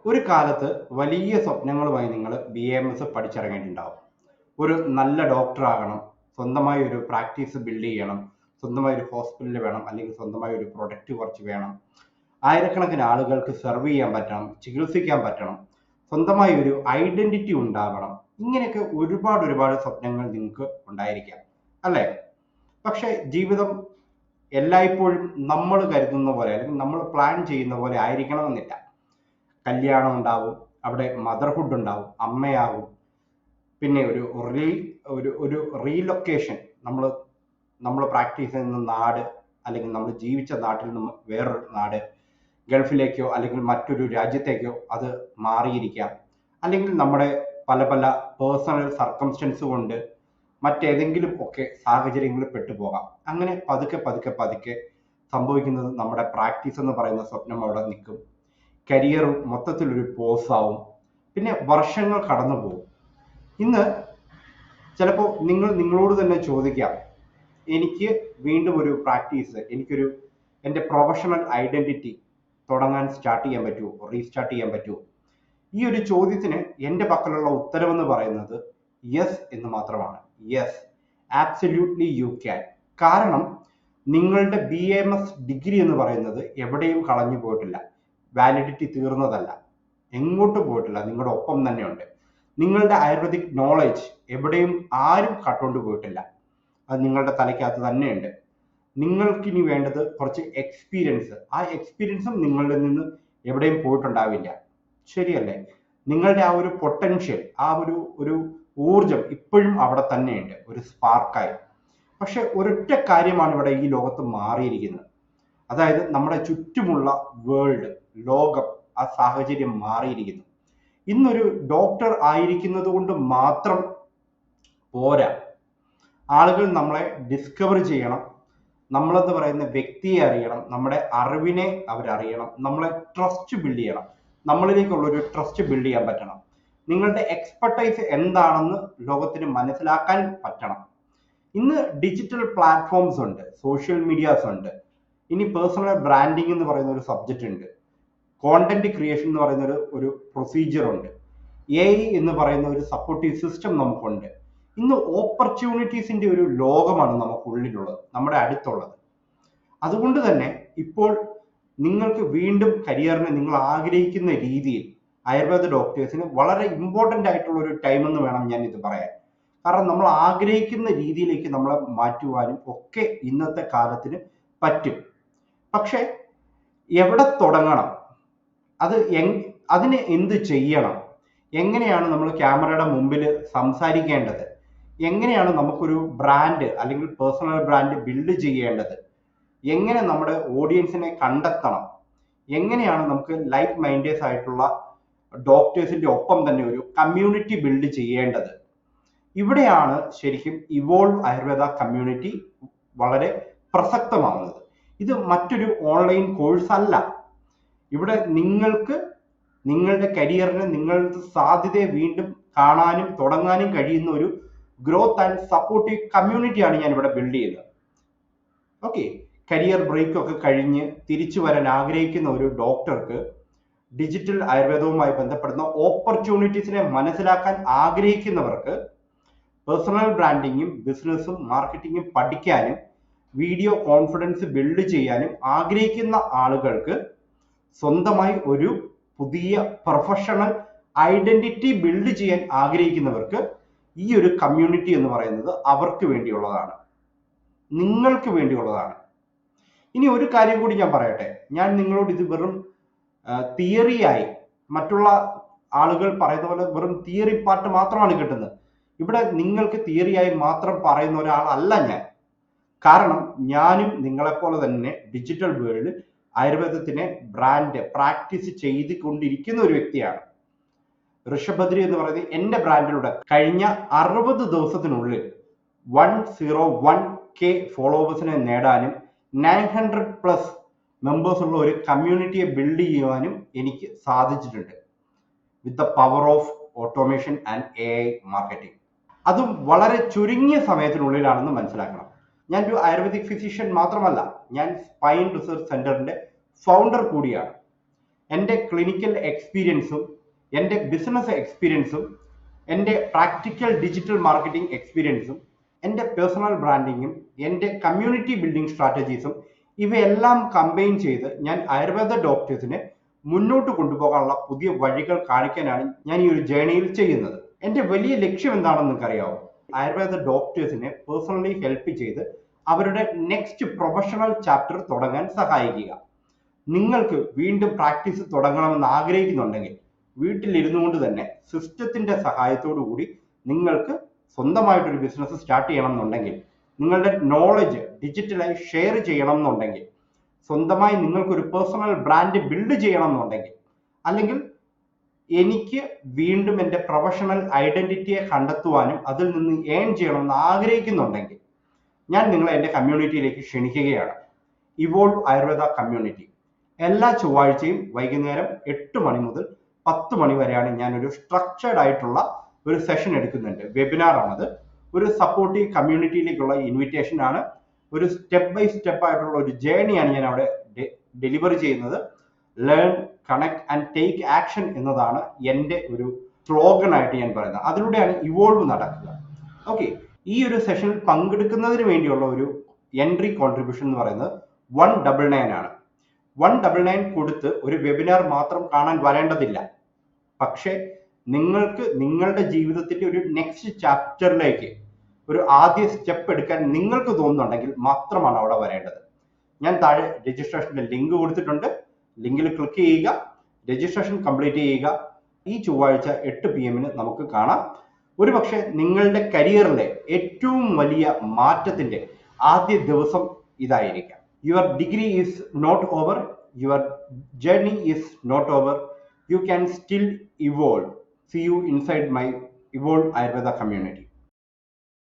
ഒരു കാലത്ത് വലിയ സ്വപ്നങ്ങളുമായി നിങ്ങൾ BAMS പഠിച്ചിറങ്ങിയിട്ടുണ്ടാവും. ഒരു നല്ല ഡോക്ടർ ആകണം, സ്വന്തമായി ഒരു പ്രാക്ടീസ് ബിൽഡ് ചെയ്യണം, സ്വന്തമായി ഒരു ഹോസ്പിറ്റൽ വേണം, അല്ലെങ്കിൽ സ്വന്തമായി ഒരു പ്രൊഡക്റ്റ് കുറച്ച് വേണം, ആയിരക്കണക്കിന് ആളുകൾക്ക് സെർവ് ചെയ്യാൻ പറ്റണം, ചികിത്സിക്കാൻ പറ്റണം, സ്വന്തമായി ഒരു ഐഡന്റിറ്റി ഉണ്ടാവണം. ഇങ്ങനെയൊക്കെ ഒരുപാട് സ്വപ്നങ്ങൾ നിങ്ങൾക്ക് ഉണ്ടായിരിക്കാം, അല്ലേ? പക്ഷെ ജീവിതം എല്ലായ്പ്പോഴും നമ്മൾ കരുതുന്ന പോലെ അല്ലെങ്കിൽ നമ്മൾ പ്ലാൻ ചെയ്യുന്ന പോലെ ആയിരിക്കണമെന്നില്ല. കല്യാണം ഉണ്ടാവും, അവിടെ മദർഹുഡ് ഉണ്ടാവും, അമ്മയാവും, പിന്നെ ഒരു റീലൊക്കേഷൻ, നമ്മൾ നമ്മൾ പ്രാക്ടീസ് ചെയ്യുന്ന നാട് അല്ലെങ്കിൽ നമ്മൾ ജീവിച്ച നാട്ടിൽ നിന്നും വേറൊരു നാട്, ഗൾഫിലേക്കോ അല്ലെങ്കിൽ മറ്റൊരു രാജ്യത്തേക്കോ അത് മാറിയിരിക്കാം. അല്ലെങ്കിൽ നമ്മുടെ പല പേഴ്സണൽ സർക്കംസ്റ്റൻസ് കൊണ്ട് മറ്റേതെങ്കിലും ഒക്കെ സാഹചര്യങ്ങളിൽ പെട്ടുപോകാം. അങ്ങനെ പതുക്കെ സംഭവിക്കുന്നത് നമ്മുടെ പ്രാക്ടീസ് എന്ന് പറയുന്ന സ്വപ്നം അവിടെ നിൽക്കും. കരിയറും മൊത്തത്തിലൊരു പോസാവും. പിന്നെ വർഷങ്ങൾ കടന്നു പോകും. ഇന്ന് ചിലപ്പോൾ നിങ്ങളോട് തന്നെ ചോദിക്കാം, എനിക്ക് വീണ്ടും ഒരു പ്രാക്ടീസ്, എൻ്റെ പ്രൊഫഷണൽ ഐഡന്റിറ്റി തുടങ്ങാൻ സ്റ്റാർട്ട് ചെയ്യാൻ പറ്റുമോ, റീസ്റ്റാർട്ട് ചെയ്യാൻ പറ്റുമോ? ഈ ഒരു ചോദ്യത്തിന് എൻ്റെ പക്കലുള്ള ഉത്തരവെന്ന് പറയുന്നത് യെസ് എന്ന് മാത്രമാണ്. Yes, absolutely you can. കാരണം നിങ്ങളുടെ BAMS ഡിഗ്രി എന്ന് പറയുന്നത് എവിടെയും കളഞ്ഞു പോയിട്ടില്ല, വാലിഡിറ്റി തീർന്നതല്ല, എങ്ങോട്ടും പോയിട്ടില്ല, നിങ്ങളുടെ ഒപ്പം തന്നെയുണ്ട്. നിങ്ങളുടെ ആയുർവേദിക് നോളജ് എവിടെയും ആരും കട്ടുകൊണ്ട് പോയിട്ടില്ല, അത് നിങ്ങളുടെ തലയ്ക്കകത്ത് തന്നെയുണ്ട്. നിങ്ങൾക്കിനി വേണ്ടത് കുറച്ച് എക്സ്പീരിയൻസ്. ആ എക്സ്പീരിയൻസും നിങ്ങളിൽ നിന്ന് എവിടെയും പോയിട്ടുണ്ടാവില്ല, ശരിയല്ലേ? നിങ്ങളുടെ ആ ഒരു പൊട്ടൻഷ്യൽ, ആ ഒരു ഊർജം ഇപ്പോഴും അവിടെ തന്നെയുണ്ട്, ഒരു സ്പാർക്കായി. പക്ഷെ ഒരൊറ്റ കാര്യമാണ് ഇവിടെ ഈ ലോകത്ത് മാറിയിരിക്കുന്നത്. അതായത് നമ്മുടെ ചുറ്റുമുള്ള ലോകം, ആ സാഹചര്യം മാറിയിരിക്കുന്നു. ഇന്നൊരു ഡോക്ടർ ആയിരിക്കുന്നത് കൊണ്ട് മാത്രം പോരാ. ആളുകൾ നമ്മളെ ഡിസ്കവർ ചെയ്യണം, നമ്മളെന്ന് പറയുന്ന വ്യക്തിയെ അറിയണം, നമ്മുടെ അറിവിനെ അവരറിയണം, നമ്മളെ ട്രസ്റ്റ് ബിൽഡ് ചെയ്യണം, നമ്മളിലേക്കുള്ള ഒരു ട്രസ്റ്റ് ബിൽഡ് ചെയ്യാൻ പറ്റണം. നിങ്ങളുടെ എക്സ്പെർട്ടൈസ് എന്താണെന്ന് ലോകത്തിന് മനസ്സിലാക്കാൻ പറ്റണം. ഇന്ന് ഡിജിറ്റൽ പ്ലാറ്റ്ഫോംസ് ഉണ്ട്, സോഷ്യൽ മീഡിയാസ് ഉണ്ട്, ഇനി പേഴ്സണൽ ബ്രാൻഡിങ് എന്ന് പറയുന്ന ഒരു സബ്ജക്റ്റ് ഉണ്ട്, കോണ്ടന്റ് ക്രിയേഷൻ എന്ന് പറയുന്ന ഒരു പ്രൊസീജിയർ ഉണ്ട്, AI എന്ന് പറയുന്ന ഒരു സപ്പോർട്ടീവ് സിസ്റ്റം നമുക്കുണ്ട്. ഇന്ന് ഓപ്പർച്യൂണിറ്റീസിന്റെ ഒരു ലോകമാണ് നമുക്കുള്ളിലുള്ളത്, നമ്മുടെ അടുത്തുള്ളത്. അതുകൊണ്ട് തന്നെ ഇപ്പോൾ നിങ്ങൾക്ക് വീണ്ടും കരിയറിനെ നിങ്ങൾ ആഗ്രഹിക്കുന്ന രീതിയിൽ ആയുർവേദ ഡോക്ടേഴ്സിന് വളരെ ഇമ്പോർട്ടൻ്റ് ആയിട്ടുള്ള ഒരു ടൈം എന്ന് വേണം ഞാൻ ഇത് പറയാൻ. കാരണം നമ്മൾ ആഗ്രഹിക്കുന്ന രീതിയിലേക്ക് നമ്മളെ മാറ്റുവാനും ഒക്കെ ഇന്നത്തെ കാലത്തിന് പറ്റും. പക്ഷെ എവിടെ തുടങ്ങണം, അതിന് എന്ത് ചെയ്യണം, എങ്ങനെയാണ് നമ്മൾ ക്യാമറയുടെ മുമ്പിൽ സംസാരിക്കേണ്ടത്, എങ്ങനെയാണ് നമുക്കൊരു ബ്രാൻഡ് അല്ലെങ്കിൽ പേഴ്സണൽ ബ്രാൻഡ് ബിൽഡ് ചെയ്യേണ്ടത്, എങ്ങനെ നമ്മുടെ ഓഡിയൻസിനെ കണ്ടെത്തണം, എങ്ങനെയാണ് നമുക്ക് ലൈക്ക് മൈൻഡേഴ്സ് ആയിട്ടുള്ള ഡോക്ടേഴ്സിന്റെ ഒപ്പം തന്നെ ഒരു കമ്മ്യൂണിറ്റി ബിൽഡ് ചെയ്യേണ്ടത്, ഇവിടെയാണ് ശരിക്കും ഇവോൾവ് ആയുർവേദ കമ്മ്യൂണിറ്റി വളരെ പ്രസക്തമാവുന്നത്. ഇത് മറ്റൊരു ഓൺലൈൻ കോഴ്സ് അല്ല. ഇവിടെ നിങ്ങൾക്ക് നിങ്ങളുടെ കരിയറിന്, നിങ്ങളുടെ സാധ്യതയെ വീണ്ടും കാണാനും തുടങ്ങാനും കഴിയുന്ന ഒരു ഗ്രോത്ത് ആൻഡ് സപ്പോർട്ടീവ് കമ്മ്യൂണിറ്റിയാണ് ഞാൻ ഇവിടെ ബിൽഡ് ചെയ്യുന്നത്. ഓക്കെ, കരിയർ ബ്രേക്ക് ഒക്കെ കഴിഞ്ഞ് തിരിച്ചു വരാൻ ആഗ്രഹിക്കുന്ന ഒരു ഡോക്ടർക്ക് ഡിജിറ്റൽ ആയുർവേദവുമായി ബന്ധപ്പെടുന്ന ഓപ്പർച്യൂണിറ്റീസിനെ മനസ്സിലാക്കാൻ ആഗ്രഹിക്കുന്നവർക്ക് പേഴ്സണൽ ബ്രാൻഡിങ്ങും ബിസിനസ്സും മാർക്കറ്റിങ്ങും പഠിക്കാനും വീഡിയോ കോൺഫിഡൻസ് ബിൽഡ് ചെയ്യാനും ആഗ്രഹിക്കുന്ന ആളുകൾക്ക്, സ്വന്തമായി ഒരു പുതിയ പ്രൊഫഷണൽ ഐഡന്റിറ്റി ബിൽഡ് ചെയ്യാൻ ആഗ്രഹിക്കുന്നവർക്ക് ഈ ഒരു കമ്മ്യൂണിറ്റി എന്ന് പറയുന്നത് അവർക്ക് വേണ്ടിയുള്ളതാണ്, നിങ്ങൾക്ക് വേണ്ടിയുള്ളതാണ്. ഇനി ഒരു കാര്യം കൂടി ഞാൻ പറയട്ടെ. ഞാൻ നിങ്ങളോട് ഇത് വെറും തിയറിയായി, മറ്റുള്ള ആളുകൾ പറയുന്ന പോലെ വെറും തിയറി പാർട്ട് മാത്രമാണ് കിട്ടുന്നത്. ഇവിടെ നിങ്ങൾക്ക് തിയറിയായി മാത്രം പറയുന്ന ഒരാളല്ല ഞാൻ. കാരണം ഞാനും നിങ്ങളെപ്പോലെ തന്നെ ഡിജിറ്റൽ വേൾഡിൽ ആയുർവേദത്തിനെ ബ്രാൻഡ് പ്രാക്ടീസ് ചെയ്തുകൊണ്ടിരിക്കുന്ന ഒരു വ്യക്തിയാണ്. ഋഷഭദ്രി എന്ന് പറയുന്നത് എൻ്റെ ബ്രാൻഡിലൂടെ കഴിഞ്ഞ 60 ദിവസത്തിനുള്ളിൽ 101K ഫോളോവേഴ്സിനെ നേടാനും 900+ മെമ്പേഴ്സ് ഉള്ള ഒരു കമ്മ്യൂണിറ്റിയെ ബിൽഡ് ചെയ്യുവാനും എനിക്ക് സാധിച്ചിട്ടുണ്ട്, with the power of automation and AI marketing. അതും വളരെ ചുരുങ്ങിയ സമയത്തിനുള്ളിലാണെന്ന് മനസ്സിലാക്കണം. ഞാൻ ഒരു ആയുർവേദിക് ഫിസിഷ്യൻ മാത്രമല്ല, ഞാൻ സ്പൈൻ റിസർച്ച് സെന്ററിന്റെ ഫൗണ്ടർ കൂടിയാണ്. എൻ്റെ ക്ലിനിക്കൽ എക്സ്പീരിയൻസും എൻ്റെ ബിസിനസ് എക്സ്പീരിയൻസും എൻ്റെ പ്രാക്ടിക്കൽ ഡിജിറ്റൽ മാർക്കറ്റിംഗ് എക്സ്പീരിയൻസും എൻ്റെ പേഴ്സണൽ ബ്രാൻഡിങ്ങും എൻ്റെ കമ്മ്യൂണിറ്റി ബിൽഡിംഗ് സ്ട്രാറ്റജീസും ഇവയെല്ലാം കമ്പൈൻ ചെയ്ത് ഞാൻ ആയുർവേദ ഡോക്ടേഴ്സിനെ മുന്നോട്ട് കൊണ്ടുപോകാനുള്ള പുതിയ വഴികൾ കാണിക്കാനാണ് ഞാൻ ഈ ഒരു ജേണിയിൽ ചെയ്യുന്നത്. എൻ്റെ വലിയ ലക്ഷ്യം എന്താണെന്ന് നിങ്ങൾക്കറിയാമോ? ആയുർവേദ ഡോക്ടേഴ്സിനെ പേഴ്സണലി ഹെൽപ്പ് ചെയ്ത് അവരുടെ നെക്സ്റ്റ് പ്രൊഫഷണൽ ചാപ്റ്റർ തുടങ്ങാൻ സഹായിക്കുക. നിങ്ങൾക്ക് വീണ്ടും പ്രാക്ടീസ് തുടങ്ങണമെന്ന് ആഗ്രഹിക്കുന്നുണ്ടെങ്കിൽ വീട്ടിലിരുന്നു കൊണ്ട് തന്നെ സിസ്റ്റത്തിന്റെ സഹായത്തോടു കൂടി നിങ്ങൾക്ക് സ്വന്തമായിട്ടൊരു ബിസിനസ് സ്റ്റാർട്ട് ചെയ്യണം എന്നുണ്ടെങ്കിൽ, നിങ്ങളുടെ നോളജ് ഡിജിറ്റലായി ഷെയർ ചെയ്യണം എന്നുണ്ടെങ്കിൽ, സ്വന്തമായി നിങ്ങൾക്കൊരു പേഴ്സണൽ ബ്രാൻഡ് ബിൽഡ് ചെയ്യണം എന്നുണ്ടെങ്കിൽ, അല്ലെങ്കിൽ എനിക്ക് വീണ്ടും എൻ്റെ പ്രൊഫഷണൽ ഐഡന്റിറ്റിയെ കണ്ടെത്തുവാനും അതിൽ നിന്ന് ഏൺ ചെയ്യണമെന്ന് ആഗ്രഹിക്കുന്നുണ്ടെങ്കിൽ ഞാൻ നിങ്ങളെ എൻ്റെ കമ്മ്യൂണിറ്റിയിലേക്ക് ക്ഷണിക്കുകയാണ്. Evolve Ayurveda community. എല്ലാ ചൊവ്വാഴ്ചയും വൈകുന്നേരം 8 മണി മുതൽ 10 മണി വരെയാണ് ഞാനൊരു സ്ട്രക്ചേർഡ് ആയിട്ടുള്ള ഒരു സെഷൻ എടുക്കുന്നുണ്ട്. വെബിനാർ ആണത്. ഒരു സപ്പോർട്ടീവ് കമ്മ്യൂണിറ്റിയിലേക്കുള്ള ഇൻവിറ്റേഷൻ ആണ്. ഒരു സ്റ്റെപ്പ് ബൈ സ്റ്റെപ്പ് ആയിട്ടുള്ള ഒരു ജേണിയാണ് ഞാൻ അവിടെ ഡെലിവർ ചെയ്യുന്നത്. Learn, connect and take action എന്നതാണ് എൻ്റെ ഒരു സ്ലോഗൻ ആയിട്ട് ഞാൻ പറയുന്നത്. അതിലൂടെയാണ് ഇവോൾവ് നടക്കുക. ഓക്കെ, ഈ ഒരു സെഷനിൽ പങ്കെടുക്കുന്നതിന് വേണ്ടിയുള്ള ഒരു എൻട്രി കോൺട്രിബ്യൂഷൻ എന്ന് പറയുന്നത് 199 ആണ്. 199 കൊടുത്ത് ഒരു വെബിനാർ മാത്രം കാണാൻ വരേണ്ടതില്ല. പക്ഷെ നിങ്ങൾക്ക് നിങ്ങളുടെ ജീവിതത്തിന്റെ ഒരു നെക്സ്റ്റ് ചാപ്റ്ററിലേക്ക് ഒരു ആദ്യ സ്റ്റെപ്പ് എടുക്കാൻ നിങ്ങൾക്ക് തോന്നുന്നുണ്ടെങ്കിൽ മാത്രമാണ് അവിടെ വരേണ്ടത്. ഞാൻ താഴെ രജിസ്ട്രേഷന്റെ ലിങ്ക് കൊടുത്തിട്ടുണ്ട്. ലിങ്കിൽ ക്ലിക്ക് ചെയ്യുക, രജിസ്ട്രേഷൻ കംപ്ലീറ്റ് ചെയ്യുക. ഈ ചൊവ്വാഴ്ച 8 PM നമുക്ക് കാണാം. ഒരുപക്ഷെ നിങ്ങളുടെ കരിയറിലെ ഏറ്റവും വലിയ മാറ്റത്തിന്റെ ആദ്യ ദിവസം ഇതായിരിക്കാം. Your degree is not over, your journey is not over. You can still evolve. See you inside my Evolve Ayurveda community.